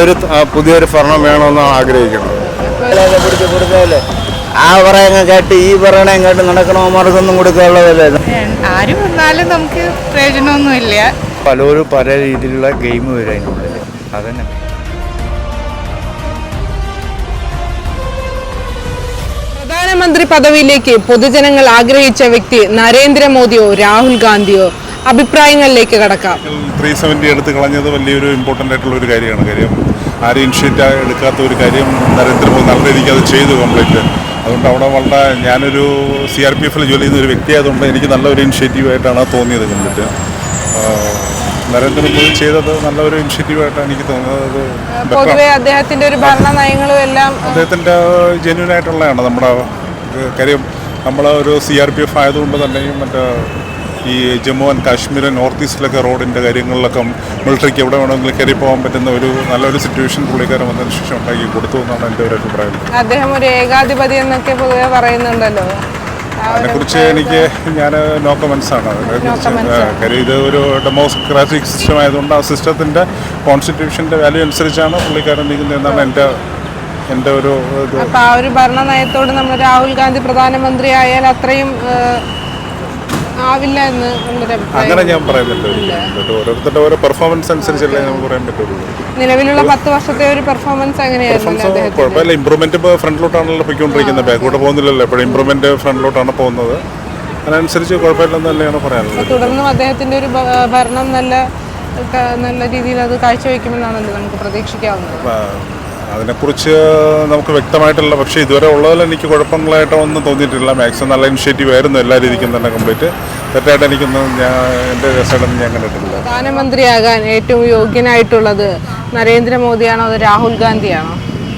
ഒരു പുതിയൊരു ഭരണം വേണമെന്നാണ് ആഗ്രഹിക്കുന്നത്. ആ പറയുന്ന കേട്ട് ഈ പറയണ കേട്ട് നടക്കണമാർക്കൊന്നും കൊടുക്കാനുള്ളതല്ല. ആര് വന്നാലും നമുക്ക് പ്രയോജനമൊന്നുമില്ല. പലരും പല രീതിയിലുള്ള ഗെയിം വരും അതിനുള്ളിൽ. അതന്നെ പ്രധാനമന്ത്രി പദവിയിലേക്ക് പൊതുജനങ്ങൾ ആഗ്രഹിച്ച വ്യക്തി നരേന്ദ്രമോദിയോ രാഹുൽ ഗാന്ധിയോ? അഭിപ്രായങ്ങളിലേക്ക് കടക്കാം. 370 എടുത്ത് കളഞ്ഞത് വലിയൊരു ഇമ്പോർട്ടൻ്റ് ആയിട്ടുള്ള ഒരു കാര്യമാണ്. കാര്യം ആരും ഇനിഷ്യേറ്റീവ് എടുക്കാത്ത ഒരു കാര്യം നരേന്ദ്രമോദി നല്ല രീതിക്ക് അത് ചെയ്തു കംപ്ലീറ്റ്. അതുകൊണ്ട് അവിടെ വളരെ ഞാനൊരു CRPF ജോലി ചെയ്യുന്ന ഒരു വ്യക്തിയായതുകൊണ്ട് എനിക്ക് നല്ലൊരു ഇനിഷ്യേറ്റീവായിട്ടാണ് തോന്നിയത് കണ്ടിട്ട്. നരേന്ദ്രമോദി ചെയ്തത് നല്ലൊരു ഇനിഷ്യേറ്റീവായിട്ടാണ് എനിക്ക് തോന്നുന്നത്. പൊതുവെ അദ്ദേഹത്തിന്റെ ഒരു ഭരണ നയങ്ങളും എല്ലാം അദ്ദേഹത്തിൻ്റെ ജെന്യൂൻ ആയിട്ടുള്ളതാണ്. നമ്മുടെ കാര്യം നമ്മൾ ഒരു CRPF ആയതുകൊണ്ട് തന്നെയും മറ്റേ ഈ ജമ്മു ആൻഡ് കാശ്മീർ നോർത്ത് ഈസ്റ്റിലൊക്കെ റോഡിൻ്റെ കാര്യങ്ങളിലൊക്കെ മിലിറ്ററിക്ക് എവിടെ വേണമെങ്കിലും കയറി പോകാൻ പറ്റുന്ന ഒരു നല്ലൊരു സിറ്റുവേഷൻ പുള്ളിക്കാരൻ വന്നതിന് ശേഷം ഉണ്ടാക്കി കൊടുത്തു എന്നാണ് എൻ്റെ ഒരു അഭിപ്രായം. അദ്ദേഹം ഒരു ഏകാധിപതി എന്നൊക്കെ പൊതുവെ പറയുന്നുണ്ടല്ലോ. അതിനെക്കുറിച്ച് ഞാൻ നോ കമൻസ് ആണ്. കാര്യം ഇത് ഒരു ഡെമോക്രാറ്റിക് സിസ്റ്റം ആയതുകൊണ്ട് ആ സിസ്റ്റത്തിൻ്റെ കോൺസ്റ്റിറ്റ്യൂഷൻ്റെ വാല്യൂ അനുസരിച്ചാണ് പുള്ളിക്കാരൻ നീങ്ങുന്നതെന്നാണ് എൻ്റെ ഒരു അപ്പോൾ ആ ഒരു ഭരണ നയത്തോട് നമ്മൾ രാഹുൽ ഗാന്ധി പ്രധാനമന്ത്രി ആയാൽ അത്രയും ആവില്ല എന്ന് അങ്ങനെ ഞാൻ പറയുന്നില്ല. ഓരോരുത്തരുടെ ഓരോ പെർഫോമൻസ് അനുസരിച്ചല്ലേ നമുക്ക് പറയാൻ പറ്റുള്ളൂ. നിലവിലുള്ള 10 വർഷത്തെ ഒരു പെർഫോമൻസ് എങ്ങനെയായിരുന്നു? കുഴപ്പമില്ല. ഇമ്പ്രൂവ്മെന്റ് ഇപ്പോൾ ഫ്രണ്ടിലോട്ടാണല്ലോ പോയിക്കൊണ്ടിരിക്കുന്നത്. ബാക്കോട്ട് പോകുന്നില്ലല്ലോ. എപ്പോഴും ഇമ്പ്രൂവ്മെന്റ് ഫ്രണ്ടിലോട്ടാണ് പോകുന്നത്. അതിനനുസരിച്ച് കുഴപ്പമില്ലെന്ന് തന്നെയാണ് പറയാനുള്ളത്. തുടർന്നും അദ്ദേഹത്തിന്റെ ഒരു ഭരണം നല്ല രീതിയിൽ അത് കാഴ്ചവെക്കുമെന്നാണല്ലോ നമുക്ക് പ്രതീക്ഷിക്കാവുന്നത്. അതിനെക്കുറിച്ച് നമുക്ക് വ്യക്തമായിട്ടുള്ള, പക്ഷേ ഇതുവരെ ഉള്ളതിൽ എനിക്ക് കുഴപ്പങ്ങളായിട്ടോ ഒന്നും തോന്നിയിട്ടില്ല. മാക്സിമം നല്ല ഇനിഷ്യേറ്റീവ് ആയിരുന്നു എല്ലാ രീതിക്കും തന്നെ. കംപ്ലീറ്റ് തെറ്റായിട്ട് എനിക്കൊന്നും എൻ്റെ സൈഡൊന്നും ഞാൻ കണ്ടിട്ടില്ല. പ്രധാനമന്ത്രിയാകാൻ ഏറ്റവും യോഗ്യനായിട്ടുള്ളത് നരേന്ദ്രമോദിയാണോ അതോ രാഹുൽ ഗാന്ധിയാണോ?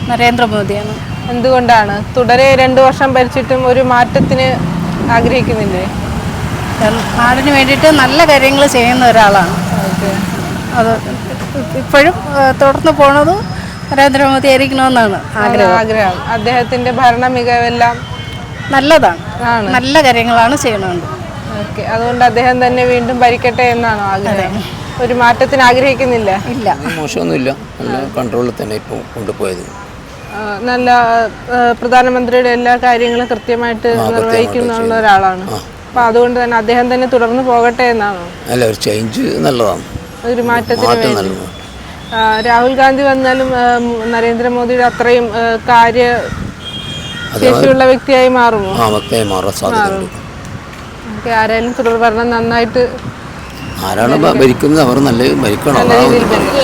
നരേന്ദ്രമോദിയാണ്. എന്തുകൊണ്ടാണ്? തുടരെ 2 വർഷം ഭരിച്ചിട്ടും ഒരു മാറ്റത്തിന് ആഗ്രഹിക്കുന്നില്ലേ? നാടിന് വേണ്ടിയിട്ട് നല്ല കാര്യങ്ങൾ ചെയ്യുന്ന ഒരാളാണ്. അത് ഇപ്പോഴും തുടർന്ന് പോണത് നരേന്ദ്രമോദി ആയിരിക്കണമെന്നാണ് ആഗ്രഹം. അദ്ദേഹത്തിന്റെ ഭരണ മികവെല്ലാം നല്ലതാണ്. നല്ല കാര്യങ്ങളാണ് ചെയ്യുന്നത്. ഓക്കെ, അതുകൊണ്ട് അദ്ദേഹം തന്നെ വീണ്ടും ഭരിക്കട്ടെ എന്നാണോ ആഗ്രഹം? ഒരു മാറ്റത്തിന് ആഗ്രഹിക്കുന്നില്ല? ഇല്ല, മോശമൊന്നുമില്ല. നല്ല കൺട്രോളിൽ തന്നെ ഇപ്പോൾ കൊണ്ടുപോയത്. നല്ല പ്രധാനമന്ത്രിയുടെ എല്ലാ കാര്യങ്ങളും കൃത്യമായിട്ട് നിർവഹിക്കുന്ന ഒരാളാണ്. അപ്പൊ അതുകൊണ്ട് തന്നെ അദ്ദേഹം തന്നെ തുടർന്ന് പോകട്ടെ എന്നാണോ? അല്ല, ഒരു ചേഞ്ച് നല്ലതാണ്. ഒരു മാറ്റത്തിന് വേണ്ടി രാഹുൽ ഗാന്ധി വന്നാലും നരേന്ദ്രമോദിയുടെ അത്രയും കാര്യശേഷിയുള്ള വ്യക്തിയായി മാറുമോ? ആരായാലും തുടർഭരണം നന്നായിട്ട് ആരാണ് ഭരിക്കുന്നത് അവർ നല്ല ഭരിക്കണം.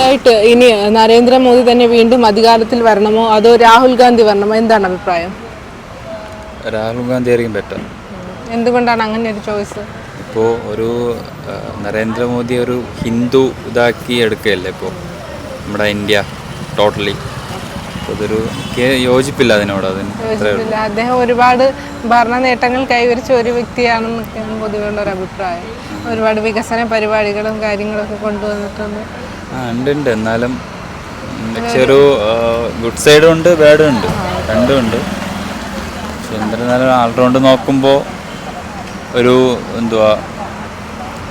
ആയിട്ട് ഇനി നരേന്ദ്രമോദി തന്നെ വീണ്ടും അധികാരത്തിൽ വരണമോ അതോ രാഹുൽ ഗാന്ധി വരണമോ? എന്താണ് അഭിപ്രായം? രാഹുൽ ഗാന്ധി ആയിരിക്കും ബെറ്റർ. എന്തുകൊണ്ടാണ് അങ്ങനെ ഒരു ചോയ്സ്? ഇപ്പോൾ ഒരു നരേന്ദ്രമോദി ഒരു ഹിന്ദു ഇതാക്കി എടുക്കുകയല്ലേ ഇപ്പോൾ നമ്മുടെ ഇന്ത്യ ടോട്ടലി. അതൊരു യോജിപ്പില്ല അതിനോട്. അദ്ദേഹം ഒരുപാട് ഭരണ നേട്ടങ്ങൾ കൈവരിച്ച ഒരു വ്യക്തിയാണെന്നൊക്കെയാണ് പൊതുവെയുള്ള ഒരു അഭിപ്രായം. ഒരുപാട് വികസന പരിപാടികളും കാര്യങ്ങളൊക്കെ കൊണ്ടുവന്നിട്ടുണ്ട്. ഉണ്ട്. എന്നാലും പക്ഷെ ഒരു ഗുഡ് സൈഡും ഉണ്ട് ബാഡും ഉണ്ട്, രണ്ടും ഉണ്ട്. പക്ഷെ എന്നിരുന്നാലും ആൾറൗണ്ട് നോക്കുമ്പോൾ ഒരു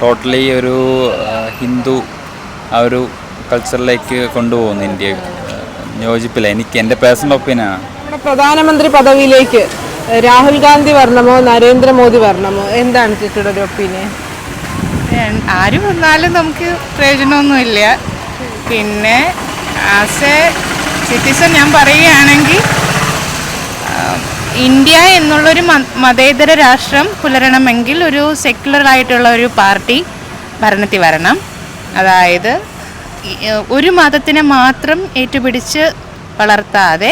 ടോട്ടലി ഒരു ഹിന്ദു ആ ഒരു കൾച്ചറിലേക്ക് കൊണ്ടുപോകുന്നു ഇന്ത്യ. യോജിപ്പില്ല. എനിക്ക് എൻ്റെ പേഴ്സണൽ ഒപ്പീനിയനാണ്. പ്രധാനമന്ത്രി പദവിയിലേക്ക് രാഹുൽ ഗാന്ധി വരണമോ നരേന്ദ്രമോദി വരണമോ? എന്താണ് ചേച്ചിയുടെ ഒരു ഒപ്പീനിയൻ? ആര് വന്നാലും നമുക്ക് പ്രയോജനമൊന്നുമില്ല. പിന്നെ ആസ് എ സിറ്റിസൺ ഞാൻ പറയുകയാണെങ്കിൽ ഇന്ത്യ എന്നുള്ളൊരു മതേതര രാഷ്ട്രം പുലരണമെങ്കിൽ ഒരു സെക്യുലർ ആയിട്ടുള്ള ഒരു പാർട്ടി ഭരണത്തിൽ വരണം. അതായത് ഒരു മതത്തിനെ മാത്രം ഏറ്റുപിടിച്ച് വളർത്താതെ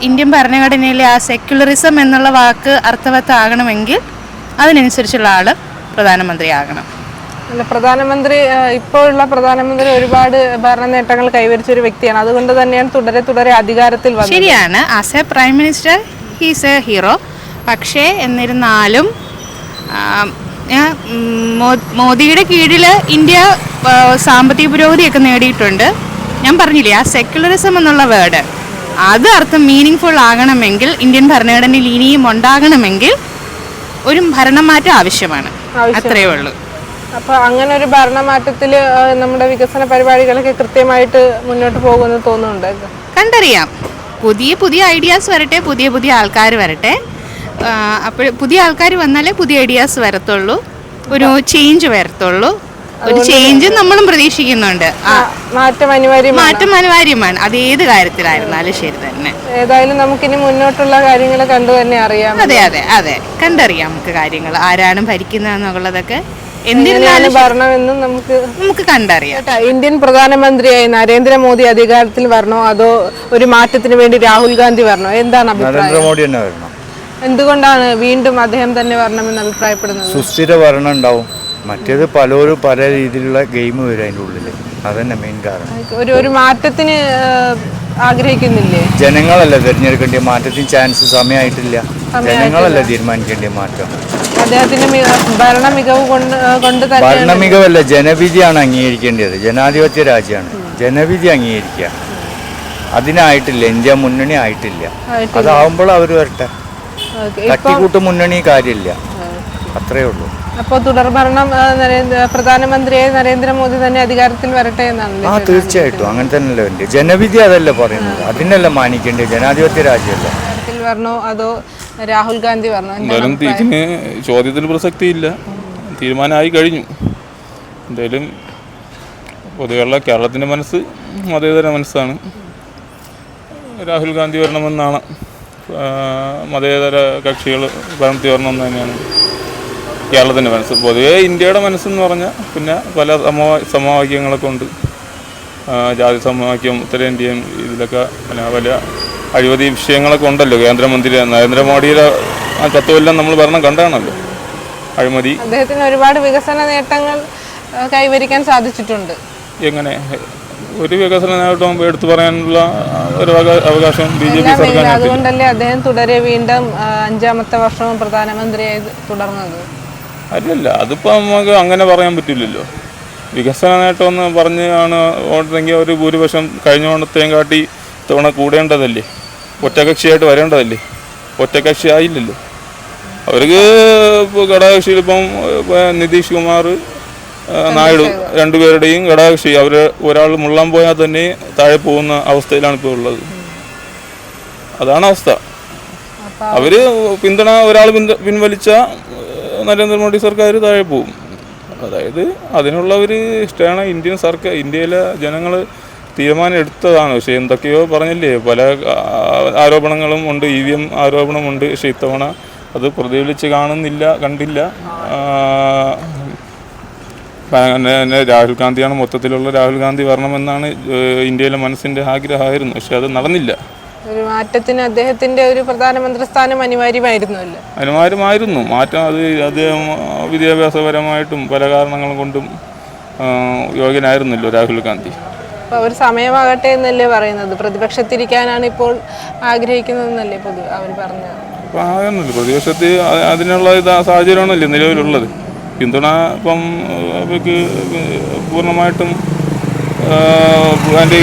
ഇന്ത്യൻ ഭരണഘടനയിലെ ആ സെക്യുലറിസം എന്നുള്ള വാക്ക് അർത്ഥവത്താകണമെങ്കിൽ അതിനനുസരിച്ചുള്ള ആൾ പ്രധാനമന്ത്രിയാകണം. പ്രധാനമന്ത്രി ഇപ്പോഴുള്ള പ്രധാനമന്ത്രി ഒരുപാട് ഭരണ നേട്ടങ്ങൾ കൈവരിച്ച ഒരു വ്യക്തിയാണ്. അതുകൊണ്ട് തന്നെയാണ് തുടരെ അധികാരത്തിൽ വന്നത്. ശരിയാണ്, as A prime minister he's A hero. പക്ഷേ എന്നിരുന്നാലും മോദിയുടെ കീഴിൽ ഇന്ത്യ സാമ്പത്തിക പുരോഗതിയൊക്കെ നേടിയിട്ടുണ്ട്. ഞാൻ പറഞ്ഞില്ലേ, ആ സെക്യുലറിസം എന്നുള്ള വേർഡ് അത് അർത്ഥം മീനിങ് ഫുൾ ആകണമെങ്കിൽ ഇന്ത്യൻ ഭരണഘടനയിൽ ഇനിയും ഉണ്ടാകണമെങ്കിൽ ഒരു ഭരണമാറ്റം ആവശ്യമാണ്. അത്രയേ ഉള്ളൂ. അപ്പോൾ അങ്ങനെ ഒരു ഭരണമാറ്റത്തിൽ നമ്മുടെ വികസന പരിപാടികളൊക്കെ കൃത്യമായിട്ട് മുന്നോട്ട് പോകുമെന്ന് തോന്നുന്നുണ്ട്. കണ്ടറിയാം. പുതിയ പുതിയ ഐഡിയാസ് വരട്ടെ, പുതിയ പുതിയ ആൾക്കാർ വരട്ടെ. അപ്പോൾ പുതിയ ആൾക്കാർ വന്നാലേ പുതിയ ഐഡിയാസ് വരത്തുള്ളൂ, ഒരു ചേഞ്ച് വരത്തുള്ളൂ. ഒരു ചേഞ്ച് നമ്മളും പ്രതീക്ഷിക്കുന്നുണ്ട്. മാറ്റം അനിവാര്യമാണ്. അത് ഏത് കാര്യത്തിലായിരുന്നാലും ശരി തന്നെ. ഏതായാലും നമുക്കിനി മുന്നോട്ടുള്ള കാര്യങ്ങൾ കണ്ടു തന്നെ അറിയാം. അതെ കണ്ടറിയാം നമുക്ക് കാര്യങ്ങൾ, ആരാണ് ഭരിക്കുന്നതെന്നുള്ളതൊക്കെ എന്തിനാണ് ഭരണമെന്നും നമുക്ക് കണ്ടറിയാം. ഇന്ത്യൻ പ്രധാനമന്ത്രിയായി നരേന്ദ്രമോദി അധികാരത്തിൽ വരണോ അതോ ഒരു മാറ്റത്തിന് വേണ്ടി രാഹുൽ ഗാന്ധി വരണോ? എന്താണ് അഭിപ്രായം? നരേന്ദ്രമോദി തന്നെ വരണം. എന്തുകൊണ്ടാണ് വീണ്ടും അദ്ദേഹം തന്നെ വരണമെന്ന് അഭിപ്രായപ്പെടുന്നത്? സുസ്ഥിര ഭരണം ഉണ്ടാവും. മറ്റേത് പലരും പല രീതിയിലുള്ള ഗെയിം വരും അതിൻ്റെ ഉള്ളിൽ. അതന്നെ മെയിൻ കാരണം. ഒരു മാറ്റത്തിന് ആഗ്രഹിക്കുന്നില്ലേ? ജനങ്ങളല്ലേ തിരഞ്ഞെടുക്കേണ്ട മാറ്റത്തിന് ചാൻസ് സമയമായിട്ടില്ല. ജനങ്ങളല്ലേ തീരുമാനിക്കേണ്ട മാറ്റം. അദ്ദേഹത്തിന്റെ ഭരണ മികവ് കൊണ്ട് ഭരണ മികവല്ല, ജനവിധിയാണ് അംഗീകരിക്കേണ്ടത്. ജനാധിപത്യ രാജ്യമാണ്, ജനവിധി അംഗീകരിക്കുക. അതിനായിട്ടില്ല, ഇന്ത്യ മുന്നണി ആയിട്ടില്ല. അതാവുമ്പോൾ അവർ വരട്ടെ. തട്ടിക്കൂട്ട് മുന്നണി കാര്യമില്ല, അത്രേ ഉള്ളൂ. അപ്പോൾ തുടർഭരണം പ്രധാനമന്ത്രിയായി നരേന്ദ്രമോദി തന്നെ അധികാരത്തിൽ വരട്ടെ എന്നാണ്. തീർച്ചയായിട്ടും അങ്ങനെ തന്നെയല്ലേ വേണ്ടത്. ജനവിധി അതല്ലേ പറയുന്നത്, അതിനല്ലേ മാനിക്കേണ്ടത്. ജനാധിപത്യ രാജ്യമല്ലേ. വരണോ അതോ രാഹുൽ ഗാന്ധി വരണോ? എന്തായാലും ഇതിന് ചോദ്യത്തിന് പ്രസക്തിയില്ല, തീരുമാനമായി കഴിഞ്ഞു. എന്തായാലും പൊതുവെയുള്ള കേരളത്തിൻ്റെ മനസ്സ് മതേതര മനസ്സാണ്. രാഹുൽ ഗാന്ധി വരണമെന്നാണ്, മതേതര കക്ഷികൾ ഭരണത്തിൽ വരണമെന്ന് തന്നെയാണ് കേരളത്തിൻ്റെ മനസ്സ്. പൊതുവേ ഇന്ത്യയുടെ മനസ്സെന്ന് പറഞ്ഞാൽ പിന്നെ പല സമവാക്യങ്ങളൊക്കെ ഉണ്ട്. ജാതി സമവാക്യം, ഉത്തരേന്ത്യൻ, ഇതിലൊക്കെ പിന്നെ പല അഴിമതി വിഷയങ്ങളൊക്കെ ഉണ്ടല്ലോ. കേന്ദ്രമന്ത്രി നരേന്ദ്രമോദിയുടെ ആ 10 കൊല്ലം നമ്മൾ ഭരണം കണ്ടാണല്ലോ. അഴിമതി, അദ്ദേഹത്തിന് ഒരുപാട് വികസന നേട്ടങ്ങൾ കൈവരിക്കാൻ സാധിച്ചിട്ടുണ്ട്. എങ്ങനെ ഒരു വികസന നേട്ടം എടുത്തു പറയാനുള്ള ഒരു അവകാശം BJP സർക്കാർ. അതുകൊണ്ടല്ലേ അദ്ദേഹം തുടരെ വീണ്ടും 5ാമത്തെ വർഷവും പ്രധാനമന്ത്രിയായി തുടർന്നത്? അല്ലല്ല, അതിപ്പോൾ നമുക്ക് അങ്ങനെ പറയാൻ പറ്റില്ലല്ലോ. വികസന നേട്ടമെന്ന് പറഞ്ഞാണ് ഓട്ടെങ്കിൽ ഒരു ഭൂരിപക്ഷം കഴിഞ്ഞ ഓണത്തെയും കാട്ടി തവണ കൂടേണ്ടതല്ലേ, ഒറ്റകക്ഷിയായിട്ട് വരേണ്ടതല്ലേ. ഒറ്റകക്ഷി ആയില്ലല്ലോ. അവർക്ക് ഘടകകക്ഷിയിൽ ഇപ്പം നിതീഷ് കുമാർ, നായിഡു രണ്ടുപേരുടെയും ഘടകകക്ഷി, അവർ ഒരാൾ മുള്ളാൻ പോയാൽ തന്നെ താഴെ പോകുന്ന അവസ്ഥയിലാണ് ഇപ്പോൾ ഉള്ളത്. അതാണ് അവസ്ഥ. അവർ പിന്തുണ ഒരാൾ പിൻവലിച്ച നരേന്ദ്രമോദി സർക്കാർ താഴെ പോകും. അതായത് അതിനുള്ള ഒരു ഇഷ്ടമാണ് ഇന്ത്യൻ സർക്കാർ, ഇന്ത്യയിലെ ജനങ്ങൾ തീരുമാനം എടുത്തതാണ്. പക്ഷേ എന്തൊക്കെയോ പറഞ്ഞില്ലേ, പല ആരോപണങ്ങളും ഉണ്ട്, EVM ആരോപണമുണ്ട്. പക്ഷേ ഇത്തവണ അത് പ്രതിഫലിച്ച് കണ്ടില്ല. രാഹുൽ ഗാന്ധിയാണ് മൊത്തത്തിലുള്ള രാഹുൽ ഗാന്ധി വരണമെന്നാണ് ഇന്ത്യയിലെ മനസ്സിൻ്റെ ആഗ്രഹമായിരുന്നു. പക്ഷെ അത് നടന്നില്ല. ഒരു മാറ്റത്തിന് അദ്ദേഹത്തിന്റെ ഒരു പ്രധാനമന്ത്രി സ്ഥാനം അനിവാര്യമായിരുന്നല്ലോ. അനിവാര്യമായിരുന്നു മാറ്റം. അത് അദ്ദേഹം വിദ്യാഭ്യാസപരമായിട്ടും പല കാരണങ്ങളും കൊണ്ടും യോഗ്യനായിരുന്നല്ലോ രാഹുൽ ഗാന്ധി. അപ്പോൾ അവർ സമയമാകട്ടെ എന്നല്ലേ പറയുന്നത്? പ്രതിപക്ഷത്തിരിക്കാനാണ് ഇപ്പോൾ ആഗ്രഹിക്കുന്നതെന്നല്ലേ പൊതുവെ അവർ പറഞ്ഞത്? അപ്പോൾ ആകുന്നില്ല, പ്രതിപക്ഷത്ത് അതിനുള്ള സാഹചര്യമാണല്ലേ നിലവിലുള്ളത്. പിന്തുണ ഇപ്പം അവർക്ക് പൂർണ്ണമായിട്ടും അതിൻ്റെ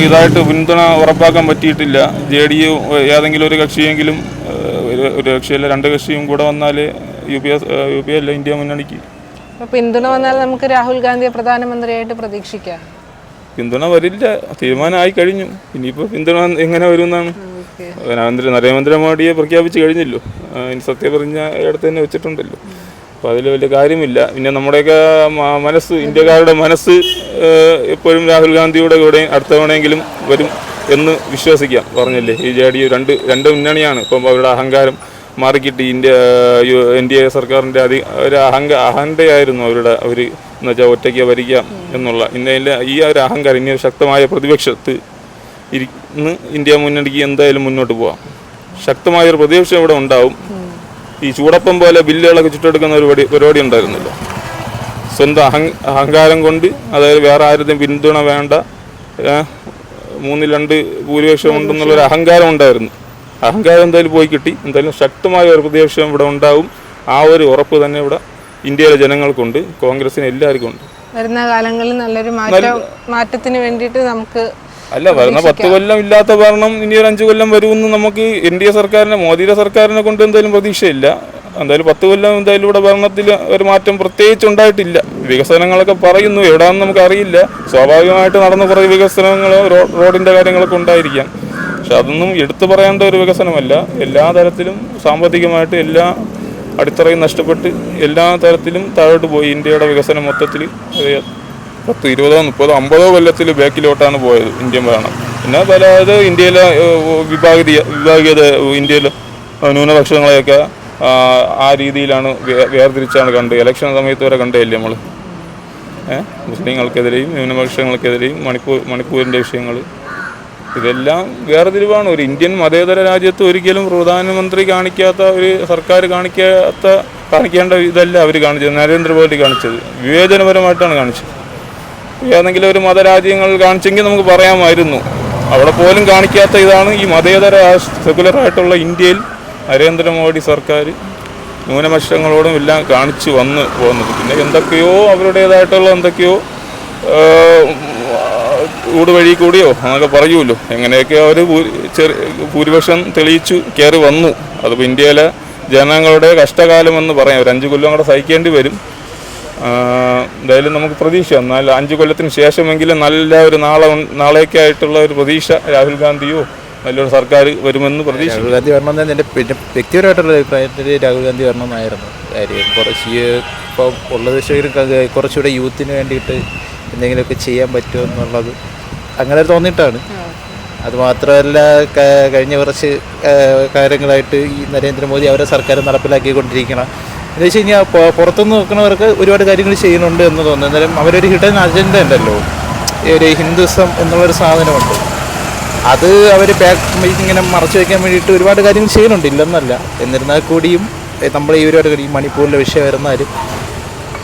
ഇതായിട്ട് പിന്തുണ ഉറപ്പാക്കാൻ പറ്റിയിട്ടില്ല. JDU ഏതെങ്കിലും ഒരു കക്ഷിയെങ്കിലും, ഒരു കക്ഷിയല്ല 2 കക്ഷിയും കൂടെ വന്നാൽ UP അല്ല ഇന്ത്യ മുന്നണിക്ക് പിന്തുണ വന്നാൽ നമുക്ക് രാഹുൽ ഗാന്ധിയെ പ്രധാനമന്ത്രിയായിട്ട് പ്രതീക്ഷിക്കാം. പിന്തുണ വരില്ല, തീരുമാനമായി കഴിഞ്ഞു. ഇനിയിപ്പോൾ പിന്തുണ എങ്ങനെ വരുമെന്നാണ്. നരേന്ദ്രമോദിയെ പ്രഖ്യാപിച്ച് കഴിഞ്ഞല്ലോ, സത്യം പറഞ്ഞ ഇടത്ത് തന്നെ വെച്ചിട്ടുണ്ടല്ലോ. അപ്പോൾ അതിൽ വലിയ കാര്യമില്ല. പിന്നെ നമ്മുടെയൊക്കെ മനസ്സ്, ഇന്ത്യക്കാരുടെ മനസ്സ് എപ്പോഴും രാഹുൽ ഗാന്ധിയുടെ കൂടെ അടുത്ത തവണയെങ്കിലും വരും എന്ന് വിശ്വസിക്കാം. പറഞ്ഞല്ലേ, ഈ JDU രണ്ട് മുന്നണിയാണ്. ഇപ്പം അവരുടെ അഹങ്കാരം മാറിക്കിട്ടി. NDA സർക്കാരിൻ്റെ ഒരു അഹന്തയായിരുന്നു അവർ എന്നുവെച്ചാൽ ഒറ്റയ്ക്ക് ഭരിക്കാം എന്നുള്ള. ഇന്നലെ ഈ ഒരു അഹങ്കാരം, ഇനി ശക്തമായ പ്രതിപക്ഷത്ത് ഇന്ന് ഇന്ത്യ മുന്നണിക്ക് എന്തായാലും മുന്നോട്ട് പോകാം. ശക്തമായൊരു പ്രതിപക്ഷം ഇവിടെ ഉണ്ടാവും. ഈ ചൂടപ്പം പോലെ ബില്ലുകളൊക്കെ ചുറ്റെടുക്കുന്ന ഒരു പരിപാടി ഉണ്ടായിരുന്നല്ലോ. സ്വന്തം അഹങ്കാരം കൊണ്ട്, അതായത് വേറെ ആരുടെയും പിന്തുണ വേണ്ട, 3-2 ഭൂരിപക്ഷം ഉണ്ടെന്നുള്ളൊരു അഹങ്കാരം ഉണ്ടായിരുന്നു. അഹങ്കാരം എന്തായാലും പോയി കിട്ടി. എന്തായാലും ശക്തമായ ഒരു പ്രതിപക്ഷം ഇവിടെ ഉണ്ടാവും. ആ ഒരു ഉറപ്പ് തന്നെ ഇവിടെ ഇന്ത്യയിലെ ജനങ്ങൾക്കുണ്ട്, കോൺഗ്രസിന് എല്ലാവർക്കും ഉണ്ട്. വരുന്ന കാലങ്ങളിൽ നല്ലൊരു മാറ്റത്തിന് വേണ്ടിയിട്ട് നമുക്ക് വരുന്ന 10 കൊല്ലം ഇല്ലാത്ത ഭരണം ഇനി ഒരു 5 കൊല്ലം വരുമെന്ന് നമുക്ക് NDA സർക്കാരിനെ, മോദിയുടെ സർക്കാരിനെ കൊണ്ട് എന്തായാലും പ്രതീക്ഷയില്ല. എന്തായാലും 10 കൊല്ലം എന്തായാലും ഇവിടെ ഭരണത്തിൽ ഒരു മാറ്റം പ്രത്യേകിച്ച് ഉണ്ടായിട്ടില്ല. വികസനങ്ങളൊക്കെ പറയുന്നു, എവിടെയാണെന്ന് നമുക്കറിയില്ല. സ്വാഭാവികമായിട്ട് നടന്ന കുറേ വികസനങ്ങൾ, റോഡിൻ്റെ കാര്യങ്ങളൊക്കെ ഉണ്ടായിരിക്കാം. പക്ഷെ അതൊന്നും എടുത്തു പറയേണ്ട ഒരു വികസനമല്ല. എല്ലാ തരത്തിലും സാമ്പത്തികമായിട്ട് എല്ലാ അടിത്തറയും നഷ്ടപ്പെട്ട് എല്ലാ തരത്തിലും താഴോട്ട് പോയി. ഇന്ത്യയുടെ വികസനം മൊത്തത്തിൽ 10, 20, 30, 50 കൊല്ലത്തിൽ ബാക്കിലോട്ടാണ് പോയത് ഇന്ത്യൻ ഭരണം. പിന്നെ പല ഇന്ത്യയിലെ വിഭാഗീയത, ഇന്ത്യയിലെ ന്യൂനപക്ഷങ്ങളെയൊക്കെ ആ രീതിയിലാണ് വേർതിരിച്ചാണ് കണ്ട്. ഇലക്ഷൻ സമയത്ത് വരെ കണ്ടേയില്ലേ നമ്മൾ. മുസ്ലിങ്ങൾക്കെതിരെയും ന്യൂനപക്ഷങ്ങൾക്കെതിരെയും മണിപ്പൂരിൻ്റെ വിഷയങ്ങൾ, ഇതെല്ലാം വേർതിരിവാണ്. ഒരു ഇന്ത്യൻ മതേതര രാജ്യത്ത് ഒരിക്കലും പ്രധാനമന്ത്രി കാണിക്കാത്ത, ഒരു സർക്കാർ കാണിക്കേണ്ട ഇതല്ല അവർ കാണിച്ചത്. നരേന്ദ്രമോദി കാണിച്ചത് വിവേചനപരമായിട്ടാണ് കാണിച്ചത്. ഏതെങ്കിലും ഒരു മതരാജ്യങ്ങൾ കാണിച്ചെങ്കിൽ നമുക്ക് പറയാമായിരുന്നു. അവിടെ പോലും കാണിക്കാത്ത ഇതാണ് ഈ മതേതര സെക്കുലറായിട്ടുള്ള ഇന്ത്യയിൽ നരേന്ദ്രമോദി സർക്കാർ ന്യൂനപക്ഷങ്ങളോടും എല്ലാം കാണിച്ചു പോകുന്നത്. പിന്നെ എന്തൊക്കെയോ അവരുടേതായിട്ടുള്ള എന്തൊക്കെയോ ഊടുവഴി കൂടിയോ എന്നൊക്കെ പറയുമല്ലോ. എങ്ങനെയൊക്കെ അവർ ഭൂരിപക്ഷം തെളിയിച്ചു കയറി വന്നു. അതിപ്പോൾ ഇന്ത്യയിലെ ജനങ്ങളുടെ കഷ്ടകാലമെന്ന് പറയാം. ഒരു 5 കൊല്ലം കൂടെ സഹിക്കേണ്ടി വരും. എന്തായാലും നമുക്ക് പ്രതീക്ഷ, എന്നാൽ 5 കൊല്ലത്തിന് ശേഷമെങ്കിലും നല്ല ഒരു നാളേക്കായിട്ടുള്ള ഒരു പ്രതീക്ഷ രാഹുൽ ഗാന്ധിയോ നല്ലൊരു സർക്കാർ വരുമെന്ന് പ്രതീക്ഷ. രാഹുൽ ഗാന്ധി വരണമെന്ന് എൻ്റെ വ്യക്തിപരമായിട്ടുള്ള അഭിപ്രായത്തിൽ രാഹുൽ ഗാന്ധി വരണമെന്നായിരുന്നു കാര്യം. ഇപ്പോൾ ഉള്ളത് കുറച്ചുകൂടെ യൂത്തിന് വേണ്ടിയിട്ട് എന്തെങ്കിലുമൊക്കെ ചെയ്യാൻ പറ്റുമോ എന്നുള്ളത് അങ്ങനെ തോന്നിയിട്ടാണ്. അതുമാത്രമല്ല, കഴിഞ്ഞ കുറച്ച് കാര്യങ്ങളായിട്ട് ഈ നരേന്ദ്രമോദി അവരെ സർക്കാർ നടപ്പിലാക്കിക്കൊണ്ടിരിക്കണം. എന്ന് വെച്ച് കഴിഞ്ഞാൽ പുറത്തുനിന്ന് നോക്കുന്നവർക്ക് ഒരുപാട് കാര്യങ്ങൾ ചെയ്യുന്നുണ്ട് എന്ന് തോന്നുന്നു. എന്നാലും അവരൊരു ഹിഡൻ അജണ്ട ഉണ്ടല്ലോ, ഒരു ഹിന്ദുസം എന്നുള്ളൊരു സാധനമുണ്ട്. അത് അവർ ഇങ്ങനെ മറച്ചു വയ്ക്കാൻ വേണ്ടിയിട്ട് ഒരുപാട് കാര്യങ്ങൾ ചെയ്യുന്നുണ്ട്, ഇല്ലെന്നല്ല. എന്നിരുന്നാൽ കൂടിയും നമ്മൾ ഈ ഒരുപാട് ഈ മണിപ്പൂരിലെ വിഷയം വരുന്നാലും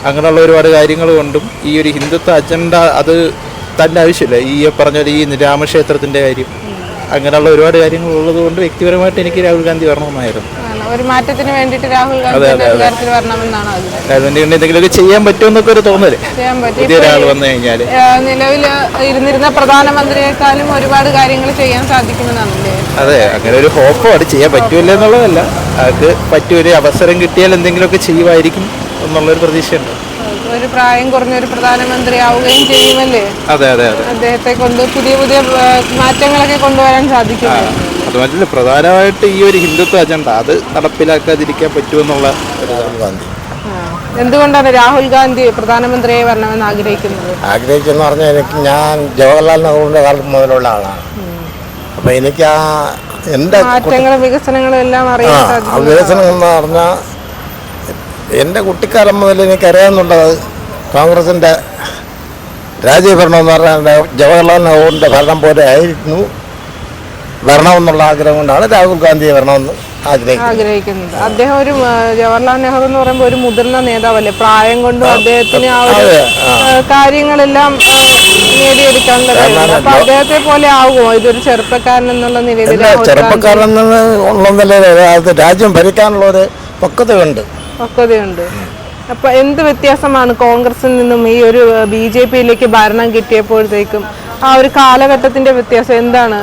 അങ്ങനെയുള്ള ഒരുപാട് കാര്യങ്ങൾ കൊണ്ടും ഈ ഒരു ഹിന്ദുത്വ അജണ്ട അത് തൻ്റെ ആവശ്യമില്ല. ഈ പറഞ്ഞ ഈ രാമക്ഷേത്രത്തിൻ്റെ കാര്യം, അങ്ങനെയുള്ള ഒരുപാട് കാര്യങ്ങൾ ഉള്ളത് കൊണ്ട് വ്യക്തിപരമായിട്ട് എനിക്ക് രാഹുൽ ഗാന്ധി വരണമെന്നായിരുന്നു. ഒരു മാറ്റത്തിന് വേണ്ടിയിട്ട് രാഹുൽ ഗാന്ധി അധികാരത്തിൽ വരണമെന്നാണ് എന്തെങ്കിലുമൊക്കെ ചെയ്യാൻ പറ്റുമെന്നൊക്കെ ഒരു തോന്നല് പുതിയ ഒരാൾ വന്നു കഴിഞ്ഞാൽ. നിലവിൽ ഇരുന്നിരുന്ന പ്രധാനമന്ത്രിയെക്കാളും ഒരുപാട് കാര്യങ്ങൾ ചെയ്യാൻ സാധിക്കുമെന്നാണല്ലേ? അതെ, അങ്ങനെ ഒരു ഹോപ്പാണ്. ചെയ്യാൻ പറ്റൂല എന്നുള്ളതല്ല, അത് പറ്റിയൊരു അവസരം കിട്ടിയാൽ എന്തെങ്കിലുമൊക്കെ ചെയ്യുമായിരിക്കും എന്നുള്ളൊരു പ്രതീക്ഷയുണ്ട്. ഒരു പ്രായം കുറഞ്ഞൊരു പ്രധാനമന്ത്രി ആവുകയും ചെയ്യുമല്ലേ? അതെ അതെ അതെ. അദ്ദേഹത്തെ കൊണ്ട് പുതിയ പുതിയ മാറ്റങ്ങളൊക്കെ കൊണ്ടുവരാൻ സാധിക്കും. അത് മറ്റൊരു പ്രധാനമായിട്ട് ഈ ഒരു ഹിന്ദുത്വ അജണ്ട അത് നടപ്പിലാക്കാതിരിക്കാൻ പറ്റുമെന്നുള്ള രാഹുൽ ഗാന്ധി. എന്തുകൊണ്ടാണ് രാഹുൽ ഗാന്ധി പ്രധാനമന്ത്രിയെ വരണമെന്ന് ആഗ്രഹിച്ചെന്ന് പറഞ്ഞാൽ ഞാൻ ജവഹർലാൽ നെഹ്റുവിൻ്റെ കാലം മുതലുള്ള ആളാണ്. അപ്പം എനിക്ക് എൻ്റെ മാറ്റങ്ങളും വികസനങ്ങളും എല്ലാം അറിയാൻ സാധിക്കും. വികസനം എന്ന് പറഞ്ഞാൽ എൻ്റെ കുട്ടിക്കാലം മുതൽ എനിക്കറിയാമെന്നുള്ളത് കോൺഗ്രസിൻ്റെ രാജ്യഭരണം എന്ന് പറഞ്ഞാൽ ജവഹർലാൽ നെഹ്റുവിൻ്റെ ഭരണം പോലെ ആയിരുന്നു വരണമെന്നുള്ള ആഗ്രഹം കൊണ്ടാണ് രാഹുൽ ഗാന്ധിയെ വരണമെന്ന് ആഗ്രഹിക്കുന്നത്. അദ്ദേഹം ഒരു ജവഹർലാൽ നെഹ്റു എന്ന് പറയുമ്പോൾ ഒരു മുതിർന്ന നേതാവല്ലേ, പ്രായം കൊണ്ടും അദ്ദേഹത്തിന് ആ ഒരു കാര്യങ്ങളെല്ലാം നേടിയെടുക്കാനുള്ള കഴിവുണ്ട്. അപ്പൊ അദ്ദേഹത്തെ പോലെ ആകുമോ ഇതൊരു ചെറുപ്പക്കാരൻ എന്നുള്ള നിലയിൽ? ചെറുപ്പക്കാരൻ ഉള്ള നിലയിൽ രാജ്യം ഭരിക്കാനുള്ള ഒരു പക്വതയുണ്ട്. അപ്പൊ എന്ത് വ്യത്യാസമാണ് കോൺഗ്രസിൽ നിന്നും ഈ ഒരു BJP-യിലേക്ക് ഭരണം കിട്ടിയപ്പോഴത്തേക്കും ആ ഒരു കാലഘട്ടത്തിന്റെ വ്യത്യാസം എന്താണ്?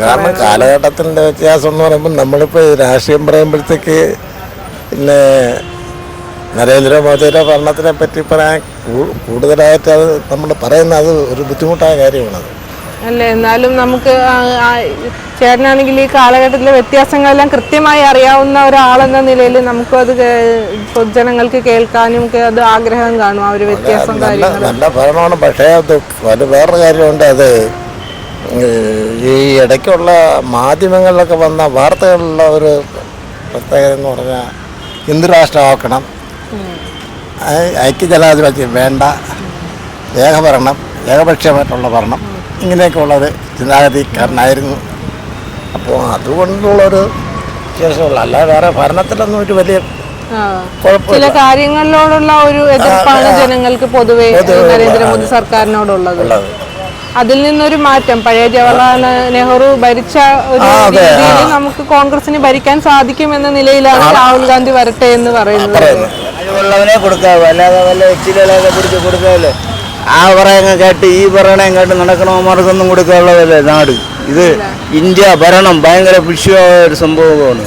കാരണം കാലഘട്ടത്തിന്റെ വ്യത്യാസം എന്ന് പറയുമ്പോൾ നമ്മളിപ്പോൾ രാഷ്ട്രീയം പറയുമ്പോഴത്തേക്ക് പിന്നെ നരേന്ദ്രമോദിയുടെ ഭരണത്തിനെ പറ്റി പറയാൻ കൂടുതലായിട്ട് അത് നമ്മൾ പറയുന്നത് ഒരു ബുദ്ധിമുട്ടായ കാര്യമാണത് അല്ലേ? എന്നാലും നമുക്ക് ചേട്ടനാണെങ്കിൽ ഈ കാലഘട്ടത്തിലെ വ്യത്യാസങ്ങളെല്ലാം കൃത്യമായി അറിയാവുന്ന ഒരാളെന്ന നിലയിൽ നമുക്കും അത് പൊതുജനങ്ങൾക്ക് കേൾക്കാനും അത് ആഗ്രഹം കാണും. ആ ഒരു വ്യത്യാസം നല്ല ഭരണമാണ്. പക്ഷേ അത് വേറൊരു കാര്യമുണ്ട്. അത് ഈ ഇടയ്ക്കുള്ള മാധ്യമങ്ങളിലൊക്കെ വന്ന വാർത്തകളിലുള്ള ഒരു പ്രത്യേകത എന്ന് പറഞ്ഞാൽ ഹിന്ദു രാഷ്ട്രമാക്കണം, ഐക്യജനാധിപത്യം വേണ്ട, ഏകഭരണം, ഏകപക്ഷീയമായിട്ടുള്ള ഭരണം, ഇങ്ങനെയൊക്കെ ഉള്ളത് ചിന്താഗതിക്കാരനായിരുന്നു. അപ്പോൾ അതുകൊണ്ടുള്ളൊരു ശേഷമുള്ള അല്ല വേറെ ഭരണത്തിലൊന്നും ഒരു വലിയ ചില കാര്യങ്ങളിലോടുള്ള ഒരു എതിർപ്പാണ് ജനങ്ങൾക്ക് പൊതുവെ നരേന്ദ്രമോദി സർക്കാരിനോടുള്ളത്. അതിൽ നിന്നൊരു മാറ്റം, പഴയ ജവഹർലാൽ നെഹ്റു ഭരിച്ച ഒരു രീതിയിൽ നമുക്ക് കോൺഗ്രസിന് ഭരിക്കാൻ സാധിക്കും എന്ന നിലയിലാണ് രാഹുൽ ഗാന്ധി വരട്ടെ എന്ന് പറയുന്നത്. കൊടുക്കാവൂ, അല്ലാതെ വല്ല എച്ചിലൊക്കെ പിടിച്ച് കൊടുക്കാമല്ലോ. ആ പറയങ്ങ കേട്ട് ഈ പറയണേം കേട്ട് നടക്കണമാർക്കൊന്നും കൊടുക്കാനുള്ളതല്ലേ നാട്. ഇത് ഇന്ത്യ ഭരണം ഭയങ്കര വിഷയമായ ഒരു സംഭവമാണ്.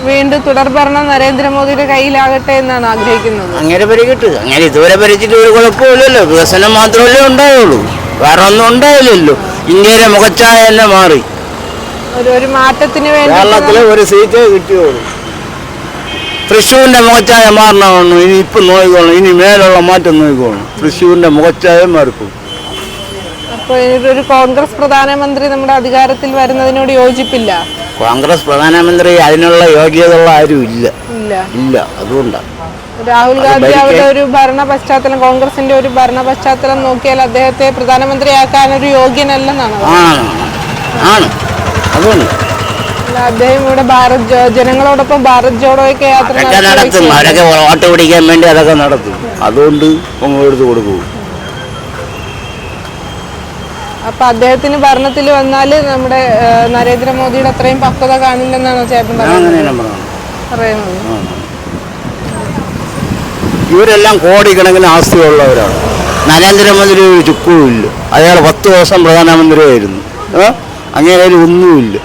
വീണ്ടും തുടർഭരണം നരേന്ദ്രമോദിയുടെ കയ്യിലാകട്ടെ എന്നാണ് ആഗ്രഹിക്കുന്നത്. അങ്ങനെ ഭരിക്കട്ടെ. അങ്ങനെ ഇതുവരെ ഭരിച്ചിട്ട് ഒരു കുഴപ്പമില്ലല്ലോ. വികസനം മാത്രമല്ലേ ഉണ്ടായുള്ളൂ, വേറെ ഒന്നും ഉണ്ടായില്ലല്ലോ. ഇന്ത്യയിലെ മുഖച്ഛായ തന്നെ മാറി. ഒരു മാറ്റത്തിന് വേണ്ടി കേരളത്തിലെ ഒരു സീറ്റേ കിട്ടിയുള്ളൂ. തൃശ്ശൂരിന്റെ മുഖച്ഛായ മാറണമെന്ന് ഇനി ഇപ്പം നോക്കിക്കോളണം. ഇനി മേലുള്ള മാറ്റം നോക്കിക്കോളണം. തൃശ്ശൂരിന്റെ മുഖച്ഛായ മാറിപ്പോകും. അപ്പൊ ഒരു കോൺഗ്രസ് പ്രധാനമന്ത്രി നമ്മുടെ അധികാരത്തിൽ വരുന്നതിനോട് യോജിപ്പില്ല. കോൺഗ്രസ് പ്രധാനമന്ത്രി അതിനുള്ള യോഗ്യതയുള്ള ആരും ഇല്ല. അതുകൊണ്ടാണ് രാഹുൽ ഗാന്ധി അവരുടെ ഒരു ഭരണ പശ്ചാത്തലം, കോൺഗ്രസിന്റെ ഒരു ഭരണ പശ്ചാത്തലം നോക്കിയാൽ അദ്ദേഹത്തെ പ്രധാനമന്ത്രിയാക്കാൻ ഒരു യോഗ്യനല്ലെന്നാണ്. അതുകൊണ്ട് അദ്ദേഹം ഇവിടെ ജനങ്ങളോടൊപ്പം ഭാരത് ജോഡോയൊക്കെ യാത്ര നടത്തും. അവരൊക്കെ വോട്ട് പിടിക്കാൻ വേണ്ടി അതൊക്കെ നടത്തും. അതുകൊണ്ട് എടുത്ത് കൊടുക്കും. അപ്പൊ അദ്ദേഹത്തിന് ഭരണത്തിൽ വന്നാൽ നമ്മുടെ നരേന്ദ്രമോദിയുടെ അത്രയും പക്വത കാണില്ലെന്നാണ് ചേട്ടൻ പറയുന്നത്. ഇവരെല്ലാം കോടിക്കണക്കിന് ആസ്തിയുള്ളവരാണ്. നരേന്ദ്രമോദി ഒരു ചുക്കുമില്ല. അയാൾ 10 വർഷം പ്രധാനമന്ത്രിയായിരുന്നു. അങ്ങനെ ഒന്നുമില്ല.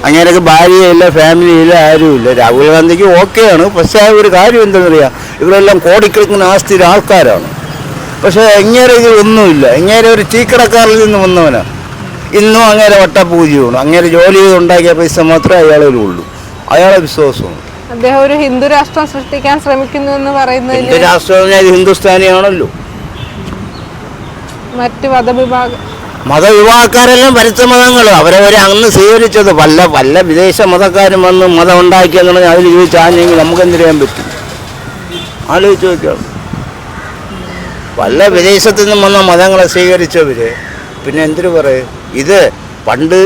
അങ്ങനെയൊക്കെ ഭാര്യയില്ല, ഫാമിലിയില്ല, ആരുമില്ല. രാഹുൽ ഗാന്ധിക്ക് ഓക്കെയാണ്. പക്ഷേ ഒരു കാര്യം എന്താണെന്നറിയാം, ഇവരെല്ലാം കോടിക്കണക്കിന് ആസ്തിയുടെ ആൾക്കാരാണ്. പക്ഷേ എങ്ങനെ ഇതിൽ ഒന്നുമില്ല. എങ്ങനെ ഒരു ചീക്കടക്കാരിൽ നിന്ന് വന്നവനാണ്. ഇന്നും അങ്ങനെ വട്ടപൂജയാണ്. അങ്ങനെ ജോലി ചെയ്ത് ഉണ്ടാക്കിയ പൈസ മാത്രമേ അയാളിൽ ഉള്ളൂ. അയാളെ വിശ്വാസമാണ്. അദ്ദേഹം ഒരു ഹിന്ദു രാഷ്ട്രം സൃഷ്ടിക്കാൻ ശ്രമിക്കുന്നു എന്ന് പറയുന്നത്. ഹിന്ദു രാഷ്ട്രം ഹിന്ദുസ്ഥാനിയാണല്ലോ. മറ്റ് മതവിഭാഗക്കാരെല്ലാം പരസ്യ മതങ്ങൾ അവരവരെ അന്ന് സ്വീകരിച്ചത്. വല്ല വിദേശ മതക്കാരും വന്ന് മതം ഉണ്ടാക്കിയെന്ന് അതിൽ ചോദിച്ചാഞ്ഞെങ്കിൽ നമുക്ക് എന്ത് ചെയ്യാൻ പറ്റും? ആലോചിച്ച് നോക്കിയാണ്. വല്ല വിദേശത്തു നിന്നും വന്ന മതങ്ങളെ സ്വീകരിച്ചവര് പിന്നെ എന്തിനു പറയും? ഇത് പണ്ട്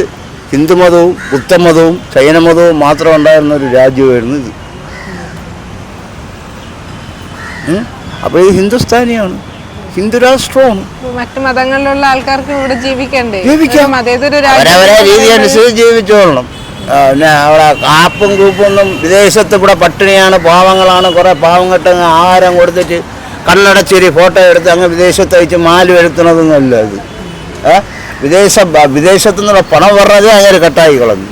ഹിന്ദുമതവും ബുദ്ധമതവും ജൈനമതവും മാത്രം ഉണ്ടായിരുന്ന ഒരു രാജ്യമായിരുന്നു ഇത്. അപ്പോൾ ഇത് ഹിന്ദുസ്ഥാനിയാണ്, ഹിന്ദുരാഷ്ട്രമാണ്. മറ്റു മതങ്ങളിലുള്ള ആൾക്കാർക്ക് ഇവിടെ ജീവിക്കണ്ടേ? അവരവരെ രീതി അനുസരിച്ച് ജീവിച്ചോളണം. അവിടെ കാപ്പും കൂപ്പൊന്നും വിദേശത്ത് ഇവിടെ പട്ടിണിയാണ്, പാവങ്ങളാണ്. കുറേ പാവങ്ങട്ട ആഹാരം കൊടുത്തിട്ട് കണ്ണടച്ചേരി ഫോട്ടോ എടുത്ത് അങ്ങ് വിദേശത്ത് വെച്ച് മാല് വരുത്തണതൊന്നുമല്ല ഇത്. വിദേശത്തു നിന്നുള്ള പണം പറഞ്ഞത് അങ്ങനെ കട്ടായി കളഞ്ഞു.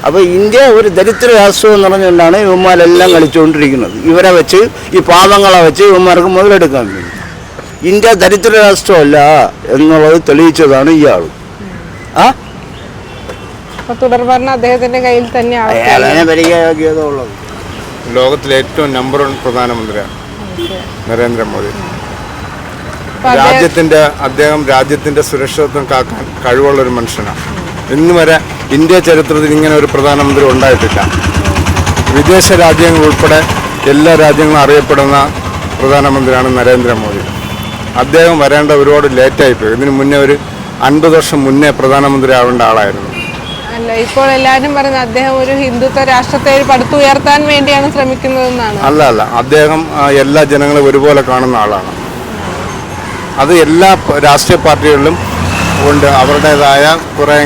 അപ്പോൾ ഇന്ത്യ ഒരു ദരിദ്ര രാഷ്ട്രം എന്ന് പറഞ്ഞുകൊണ്ടാണ് ഇവന്മാരെല്ലാം കളിച്ചുകൊണ്ടിരിക്കുന്നത്. ഇവരെ വെച്ച്, ഈ പാവങ്ങളെ വെച്ച് ഇവന്മാർക്ക് മുതലെടുക്കാൻ വേണ്ടി. ഇന്ത്യ ദരിദ്ര രാഷ്ട്രമല്ല എന്നുള്ളത് തെളിയിച്ചതാണ് ഇയാൾ. തുടർഭരണം അദ്ദേഹത്തിന്റെ കയ്യിൽ തന്നെയാണ് ഭരിക്കാൻ യോഗ്യത ഉള്ളത്. ലോകത്തിലെ ഏറ്റവും നമ്പർ 1 പ്രധാനമന്ത്രിയാണ് നരേന്ദ്രമോദി. അദ്ദേഹം രാജ്യത്തിന്റെ സുരക്ഷിതത്വം കാക്കാൻ കഴിവുള്ളൊരു മനുഷ്യനാണ്. ഇന്ന് വരെ ഇന്ത്യ ചരിത്രത്തിൽ ഇങ്ങനെ ഒരു പ്രധാനമന്ത്രി ഉണ്ടായിട്ടില്ല. വിദേശ രാജ്യങ്ങൾ ഉൾപ്പെടെ എല്ലാ രാജ്യങ്ങളും അറിയപ്പെടുന്ന പ്രധാനമന്ത്രിയാണ് നരേന്ദ്രമോദി. അദ്ദേഹം വരേണ്ട ഒരുപാട് ലേറ്റായിപ്പോയി. ഇതിന് മുന്നേ ഒരു 50 വർഷം മുന്നേ പ്രധാനമന്ത്രി ആവേണ്ട ആളായിരുന്നു. ഇപ്പോൾ എല്ലാവരും പറയുന്നത് അദ്ദേഹം ഒരു ഹിന്ദുത്വ രാഷ്ട്രത്തെ പടുത്തുയർത്താൻ വേണ്ടിയാണ് ശ്രമിക്കുന്നതെന്നാണ്. അല്ല, അദ്ദേഹം എല്ലാ ജനങ്ങളും ഒരുപോലെ കാണുന്ന ആളാണ്. അത് എല്ലാ രാഷ്ട്രീയ പാർട്ടികളിലും ഉണ്ട്. അവരുടേതായ കുറേ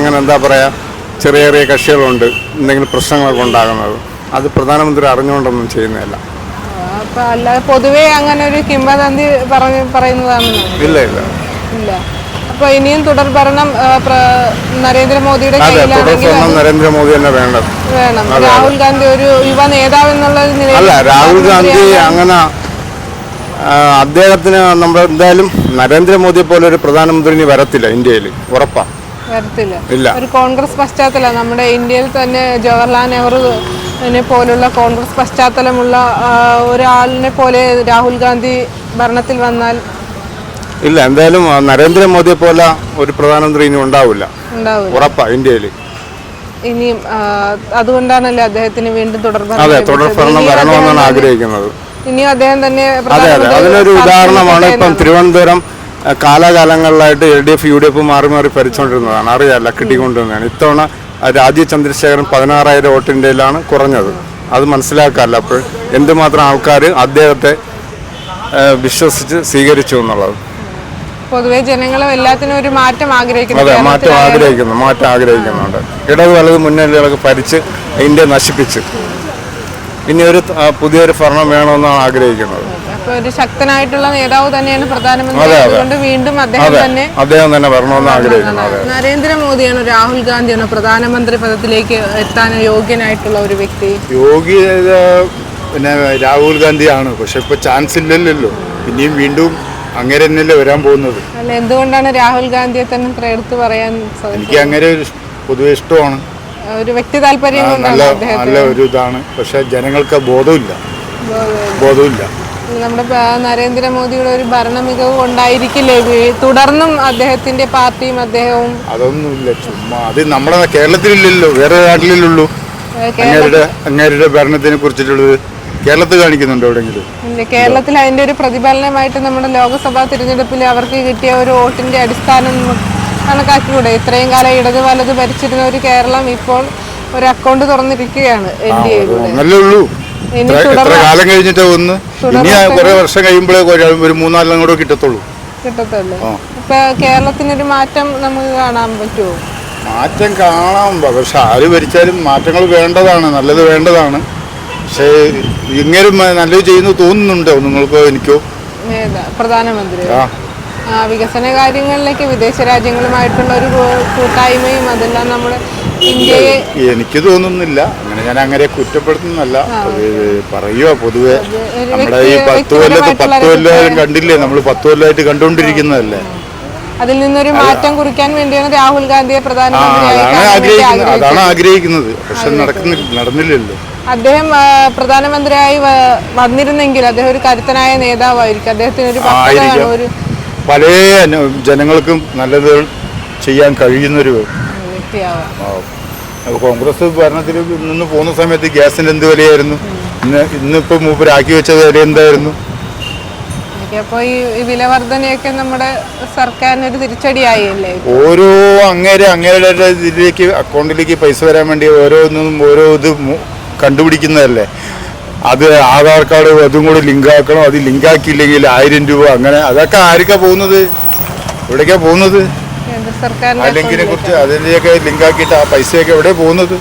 ചെറിയ ചെറിയ കക്ഷികളുണ്ട് എന്തെങ്കിലും പ്രശ്നങ്ങളൊക്കെ ഉണ്ടാകുന്നത്. അത് പ്രധാനമന്ത്രി അറിഞ്ഞുകൊണ്ടൊന്നും ചെയ്യുന്നതല്ല. പൊതുവേ അങ്ങനെ ഒരു കിംവദന്തി പറയുന്നതാണ്. ഇല്ല. അപ്പൊ ഇനിയും തുടർഭരണം നരേന്ദ്രമോദിയുടെ നരേന്ദ്രമോദി തന്നെ വേണം. രാഹുൽ ഗാന്ധി ഒരു യുവ നേതാവ് എന്നുള്ള നിലയിൽ അല്ല, രാഹുൽ ഗാന്ധി അങ്ങനെ അദ്ദേഹത്തിന് നമ്മൾ എന്തായാലും നരേന്ദ്രമോദിയെ പോലെ ഒരു പ്രധാനമന്ത്രി ഇനി വരത്തില്ല ഇന്ത്യയിൽ, ഉറപ്പാ വരത്തില്ല. ഒരു കോൺഗ്രസ് പശ്ചാത്തലം നമ്മുടെ ഇന്ത്യയിൽ തന്നെ ജവഹർലാൽ നെഹ്റുവിനെ പോലുള്ള കോൺഗ്രസ് പശ്ചാത്തലമുള്ള ഒരാളിനെ പോലെ രാഹുൽ ഗാന്ധി ഭരണത്തിൽ വന്നാൽ ഇല്ല, എന്തായാലും നരേന്ദ്രമോദിയെ പോലെ ഒരു പ്രധാനമന്ത്രി ഇനി ഉണ്ടാവില്ല, ഉറപ്പാ ഇന്ത്യയിൽ. ഇനിയും അതുകൊണ്ടാണല്ലേ അദ്ദേഹത്തിന് വീണ്ടും തുടർഭരണം വരണമെന്നാണ് ആഗ്രഹിക്കുന്നത്. ഇനിയും അദ്ദേഹം തന്നെ അതിനൊരു ഉദാഹരണമാണ് ഇപ്പം തിരുവനന്തപുരം കാലാകാലങ്ങളിലായിട്ട് LDF UDF മാറി മാറി ഭരിച്ചുകൊണ്ടിരുന്നതാണ്. അറിയാല്ല, കിട്ടിക്കൊണ്ടിരുന്നതാണ്. ഇത്തവണ രാജീവ് ചന്ദ്രശേഖരൻ 16,000 വോട്ടിൻ്റെയിലാണ് കുറഞ്ഞത്. അത് മനസ്സിലാക്കാമല്ല. അപ്പോൾ എന്തുമാത്രം ആൾക്കാർ അദ്ദേഹത്തെ വിശ്വസിച്ച് സ്വീകരിച്ചു എന്നുള്ളത്. പൊതുവെ ജനങ്ങളും എല്ലാത്തിനും ഒരു മാറ്റം ആഗ്രഹിക്കുന്നു. മാറ്റം ആഗ്രഹിക്കുന്നുണ്ട്. ഇടത് വലത് മുന്നണികളൊക്കെ ഭരിച്ച് ഇന്ത്യ നശിപ്പിച്ച് ഇനി ഒരു പുതിയൊരു ഭരണം വേണമെന്നാണ് ആഗ്രഹിക്കുന്നത്. ഒരു ശക്തനായിട്ടുള്ള നേതാവ് തന്നെയാണ് പ്രധാനമന്ത്രി. അതുകൊണ്ട് വീണ്ടും അദ്ദേഹം തന്നെ വരണമെന്ന് ആഗ്രഹിക്കുന്നു. നരേന്ദ്രമോദിയാണോ രാഹുൽ ഗാന്ധിയാണോ പ്രധാനമന്ത്രി പദത്തിലേക്ക് എത്താൻ യോഗ്യനായിട്ടുള്ള ഒരു വ്യക്തി? യോഗ്യത പിന്നെ രാഹുൽ ഗാന്ധിയാണ്. പക്ഷെ ഇപ്പൊ ചാൻസ് ഇല്ലല്ലോ. പിന്നെയും വീണ്ടും അങ്ങനെ തന്നെയല്ലേ വരാൻ പോകുന്നത്. അല്ല, എന്തുകൊണ്ടാണ് രാഹുൽ ഗാന്ധിയെ തന്നെ എടുത്തു പറയാൻ? എനിക്ക് അങ്ങനെ പൊതുവെ ഇഷ്ടമാണ്. ഒരു വ്യക്തി താല്പര്യം നല്ല ഒരു ഇതാണ്. പക്ഷെ ജനങ്ങൾക്ക് ബോധമില്ല. നമ്മുടെ നരേന്ദ്രമോദിയുടെ ഒരു ഭരണ മികവ് കൊണ്ടായിരിക്കില്ലേ തുടർന്നും അദ്ദേഹത്തിന്റെ പാർട്ടിയും അദ്ദേഹവും? അതൊന്നുമില്ല, ചുമ്മാ. അത് നമ്മുടെ കേരളത്തിലില്ലല്ലോ, വേറെ നാട്ടിലുള്ളൂ. അങ്ങേരുടെ ഭരണത്തിനെ കുറിച്ചിട്ടുള്ളത് കേരളത്തിൽ കാണിക്കുന്നുണ്ടോ എവിടെയെങ്കിലും? കേരളത്തിൽ അതിന്റെ ഒരു പ്രതിഫലനമായിട്ട് നമ്മുടെ ലോക്സഭാ തിരഞ്ഞെടുപ്പിൽ അവർക്ക് കിട്ടിയ ഒരു വോട്ടിന്റെ അടിസ്ഥാനം കണക്കാക്കിക്കൂടെ? ഇത്രയും കാലം ഇടത് വലത് ഭരിച്ചിരുന്ന ഒരു കേരളം ഇപ്പോൾ ഒരു അക്കൗണ്ട് തുറന്നിരിക്കുകയാണ് NDA. എത്ര കാലം കഴിഞ്ഞിട്ട് ഒന്ന് ഇനി കുറെ വർഷം കഴിയുമ്പോഴേ ഒരു 3-4 കൂടെ കിട്ടത്തുള്ളൂ. ഇപ്പൊ കേരളത്തിനൊരു മാറ്റം നമുക്ക് കാണാൻ പറ്റുമോ? മാറ്റം കാണാം. പക്ഷെ ആര് ഭരിച്ചാലും മാറ്റങ്ങൾ വേണ്ടതാണ്, നല്ലത് വേണ്ടതാണ്. പക്ഷേ ഇങ്ങനെ നല്ലത് ചെയ്യുന്നു തോന്നുന്നുണ്ടോ നിങ്ങൾക്കോ എനിക്കോ? പ്രധാനമന്ത്രി വികസന കാര്യങ്ങളിലേക്ക് വിദേശ രാജ്യങ്ങളുമായിട്ടുള്ള ഒരു കൂട്ടായ്മയും അതെല്ലാം നമ്മുടെ ഇന്ത്യയെ എനിക്ക് തോന്നുന്നില്ല. ഞാൻ അങ്ങനെ കുറ്റപ്പെടുത്തുന്നല്ല, പറയുക പൊതുവെ. നമ്മുടെ ഈ 10 കൊല്ലം കണ്ടില്ലേ, നമ്മൾ 10 കൊല്ലമായിട്ട് കണ്ടുകൊണ്ടിരിക്കുന്നതല്ലേ. അതിൽ നിന്നൊരു മാറ്റം കുറിക്കാൻ വേണ്ടിയാണ് രാഹുൽ ഗാന്ധിയെ അതാണ് ആഗ്രഹിക്കുന്നത്. പക്ഷെ നടന്നില്ലല്ലോ. അദ്ദേഹം പ്രധാനമന്ത്രിയായി വന്നിരുന്നെങ്കിൽ അദ്ദേഹം ഒരു കരുത്തനായ നേതാവായിരിക്കും. അദ്ദേഹത്തിന് ഒരു പല ജനങ്ങൾക്കും നല്ലത് ചെയ്യാൻ കഴിയുന്നൊരു വ്യക്തിയാവാം. കോൺഗ്രസ് ഭരണത്തിൽ നിന്ന് പോകുന്ന സമയത്ത് ഗ്യാസിന് എന്ത് വിലയായിരുന്നു? ഇന്നിപ്പോ മൂപ്പരാക്കി വെച്ച വില എന്തായിരുന്നു? അപ്പൊ ഈ വില വർധനയൊക്കെ നമ്മുടെ സർക്കാരിന് ഒരു തിരിച്ചടിയായില്ലേ? ഓരോ അങ്ങേരുടെ ഇതിലേക്ക് അക്കൗണ്ടിലേക്ക് പൈസ വരാൻ വേണ്ടി ഓരോ ഇത് കണ്ടുപിടിക്കുന്നതല്ലേ. അത് ആധാർ കാർഡ് അതും കൂടെ ലിങ്കാക്കണം. അത് ലിങ്കാക്കിയില്ലെങ്കിൽ 1000 രൂപ. അങ്ങനെ അതൊക്കെ ആർക്കാ പോകുന്നത്? എവിടേക്കാ പോകുന്നത്? ലിങ്കിനെ കുറിച്ച് അതിൻ്റെയൊക്കെ ലിങ്കാക്കിയിട്ട് ആ പൈസയൊക്കെ എവിടെ പോകുന്നത്?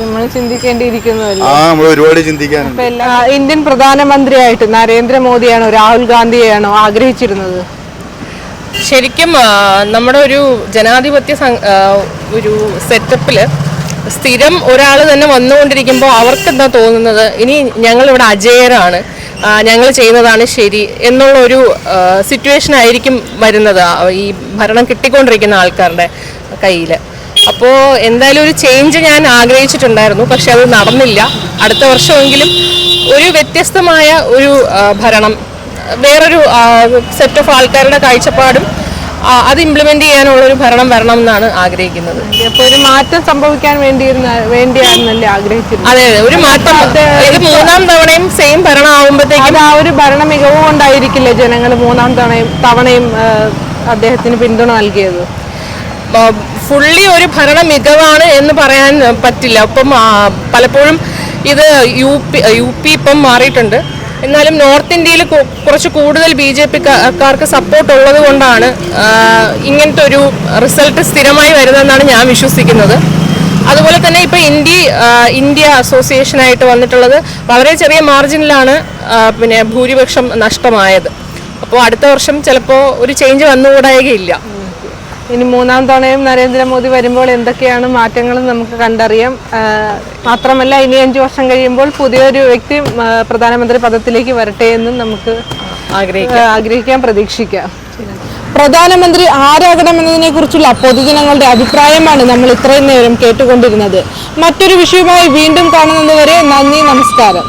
നമ്മൾ ചിന്തിക്കേണ്ടിയിരിക്കുന്നതല്ലേ. നമ്മൾ ഒരുപാട് ചിന്തിക്കാനുണ്ട്. ഇന്ത്യൻ പ്രധാനമന്ത്രിയായിട്ട് നരേന്ദ്രമോദിയാണോ രാഹുൽ ഗാന്ധിയെയാണോ ആഗ്രഹിച്ചിരുന്നത്? ശരിക്കും നമ്മുടെ ഒരു ജനാധിപത്യ ഒരു സെറ്റപ്പിൽ സ്ഥിരം ഒരാൾ തന്നെ വന്നുകൊണ്ടിരിക്കുമ്പോൾ അവർക്കെന്താ തോന്നുന്നത്, ഇനി ഞങ്ങളിവിടെ അജേയരാണ്, ഞങ്ങൾ ചെയ്യുന്നതാണ് ശരി എന്നുള്ളൊരു സിറ്റുവേഷൻ ആയിരിക്കും വരുന്നത് ഈ ഭരണം കിട്ടിക്കൊണ്ടിരിക്കുന്ന ആൾക്കാരുടെ കയ്യിൽ. അപ്പോൾ എന്തായാലും ഒരു ചേഞ്ച് ഞാൻ ആഗ്രഹിച്ചിട്ടുണ്ടായിരുന്നു. പക്ഷെ അത് നടന്നില്ല. അടുത്ത വർഷമെങ്കിലും ഒരു വ്യത്യസ്തമായ ഒരു ഭരണം, വേറൊരു സെറ്റ് ഓഫ് ആൾക്കാരുടെ കാഴ്ചപ്പാടും അത് ഇംപ്ലിമെന്റ് ചെയ്യാനുള്ളൊരു ഭരണം വരണം എന്നാണ് ആഗ്രഹിക്കുന്നത്. അപ്പോൾ ഒരു മാറ്റം സംഭവിക്കാൻ വേണ്ടിയായിരുന്നല്ലേ ആഗ്രഹിച്ചിരുന്നത്? അതെ, ഒരു മാറ്റം. ഇത് 3ാം തവണയും സെയിം ഭരണം ആവുമ്പോഴത്തേക്കും ആ ഒരു ഭരണ മികവ് കൊണ്ടായിരിക്കില്ലേ ജനങ്ങൾ 3ാം തവണയും അദ്ദേഹത്തിന് പിന്തുണ നൽകിയത്? ഫുള്ളി ഒരു ഭരണ മികവാണ് എന്ന് പറയാൻ പറ്റില്ല. അപ്പം പലപ്പോഴും ഇത് യു പി ഇപ്പം മാറിയിട്ടുണ്ട്. എന്നാലും നോർത്ത് ഇന്ത്യയിൽ കുറച്ച് കൂടുതൽ BJP-ക്കാർക്ക് സപ്പോർട്ട് ഉള്ളത് കൊണ്ടാണ് ഇങ്ങനത്തെ ഒരു റിസൾട്ട് സ്ഥിരമായി വരുന്നതെന്നാണ് ഞാൻ വിശ്വസിക്കുന്നത്. അതുപോലെ തന്നെ ഇപ്പോൾ ഇന്ത്യ അസോസിയേഷനായിട്ട് വന്നിട്ടുള്ളത് വളരെ ചെറിയ മാർജിനിലാണ് പിന്നെ ഭൂരിപക്ഷം നഷ്ടമായത്. അപ്പോൾ അടുത്ത വർഷം ചിലപ്പോൾ ഒരു ചേഞ്ച് വന്നുകൂടായികയില്ല. ഇനി 3ാം തവണയും നരേന്ദ്രമോദി വരുമ്പോൾ എന്തൊക്കെയാണ് മാറ്റങ്ങൾ നമുക്ക് കണ്ടറിയാം. മാത്രമല്ല ഇനി 5 വർഷം കഴിയുമ്പോൾ പുതിയൊരു വ്യക്തി പ്രധാനമന്ത്രി പദത്തിലേക്ക് വരട്ടെ എന്നും നമുക്ക് ആഗ്രഹിക്കാം, പ്രതീക്ഷിക്കാം. പ്രധാനമന്ത്രി ആരാകണമെന്നതിനെ കുറിച്ചുള്ള പൊതുജനങ്ങളുടെ അഭിപ്രായമാണ് നമ്മൾ ഇത്രയും നേരം കേട്ടുകൊണ്ടിരുന്നത്. മറ്റൊരു വിഷയവുമായി വീണ്ടും കാണുന്നതുവരെ നന്ദി, നമസ്കാരം.